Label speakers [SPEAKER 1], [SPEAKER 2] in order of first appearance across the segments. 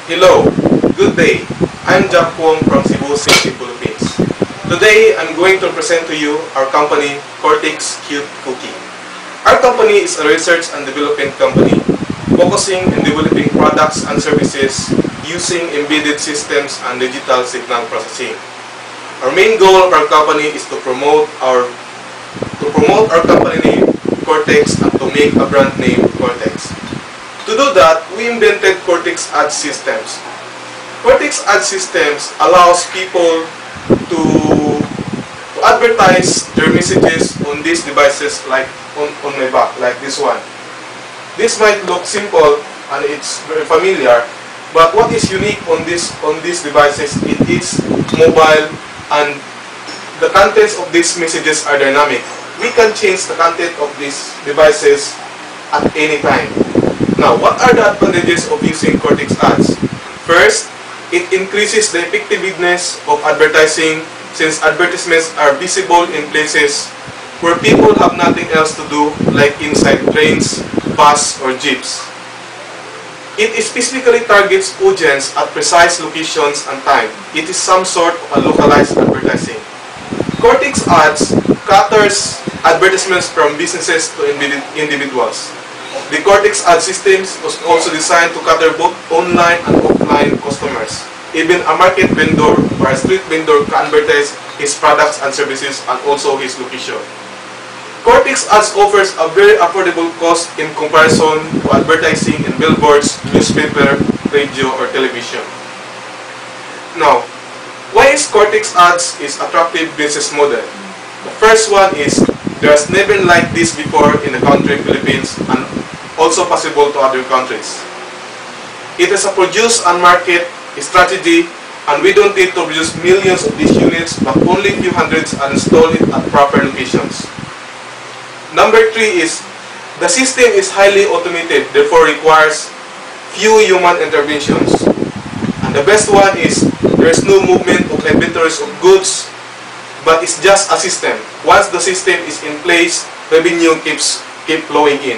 [SPEAKER 1] Hello, good day. I'm Jack Wong from Cebu City, Philippines. Today, I'm going to present to you our company, Cortex Cute Cookie. Our company is a research and development company focusing on developing products and services using embedded systems and digital signal processing. Our main goal of our company is to promote our company name, Cortex, and to make a brand name, Cortex. To do that, we invented Cortex Ad Systems. Cortex Ad Systems allows people to advertise their messages on these devices like on my back, like this one. This might look simple and it's very familiar, but what is unique on these devices, it is mobile and the contents of these messages are dynamic. We can change the content of these devices at any time. Now, what are the advantages of using Cortex Ads? First, it increases the effectiveness of advertising since advertisements are visible in places where people have nothing else to do, like inside trains, bus, or jeeps. It specifically targets audience at precise locations and time. It is some sort of a localized advertising. Cortex Ads caters advertisements from businesses to individuals. The Cortex Ad Systems was also designed to cater both online and offline customers. Even a market vendor or a street vendor can advertise his products and services and also his location. Cortex Ads offers a very affordable cost in comparison to advertising in billboards, newspaper, radio, or television. Now, why is Cortex Ads is attractive business model? The first one is there's never like this before in the country Philippines and also possible to other countries. It is a produce and market strategy, and we don't need to produce millions of these units but only few hundreds and install it at proper locations. Number 3 is the system is highly automated, therefore requires few human interventions. And the best one is there is no movement of inventories of goods, but it's just a system. Once the system is in place, revenue keep flowing in.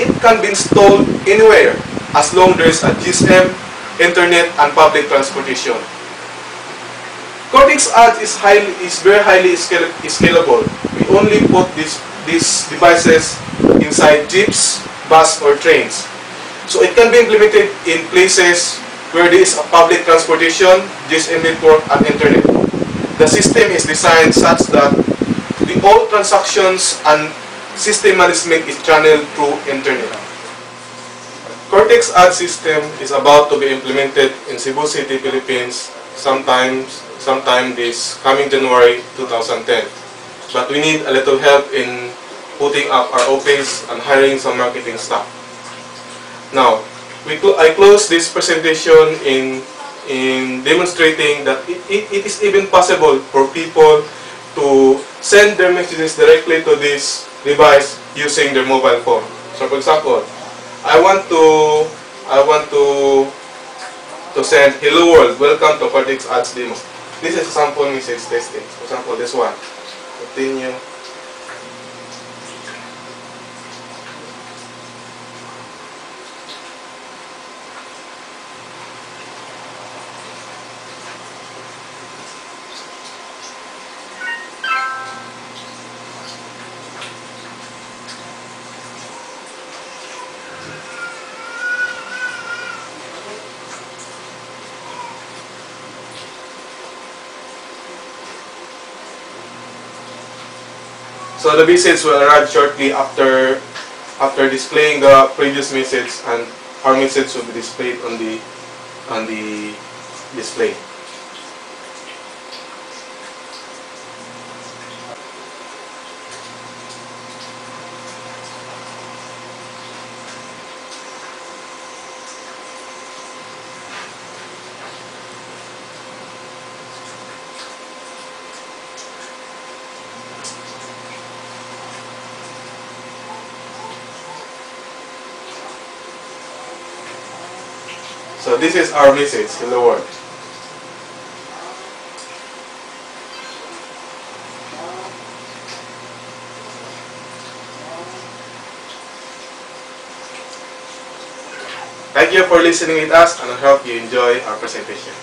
[SPEAKER 1] It can be installed anywhere as long there is a GSM, internet, and public transportation. Cortex Ads is very highly scalable. We only put these devices inside jeeps, bus, or trains. So it can be implemented in places where there is a public transportation, GSM network, and internet. The system is designed such that all transactions and system management is channeled through internet. Cortex Ad System is about to be implemented in Cebu City, Philippines sometime this coming January 2010. But we need a little help in putting up our office and hiring some marketing staff. Now, I close this presentation in demonstrating that it is even possible for people to send their messages directly to this device using their mobile phone. So for example, I want to send hello world, welcome to Cortex Ads demo. This is a sample message testing. For example, this one. Continue. So the message will arrive shortly after displaying the previous message, and our message will be displayed on the display. So this is our message, hello world. Thank you. you for listening with us, and I hope you enjoy our presentation.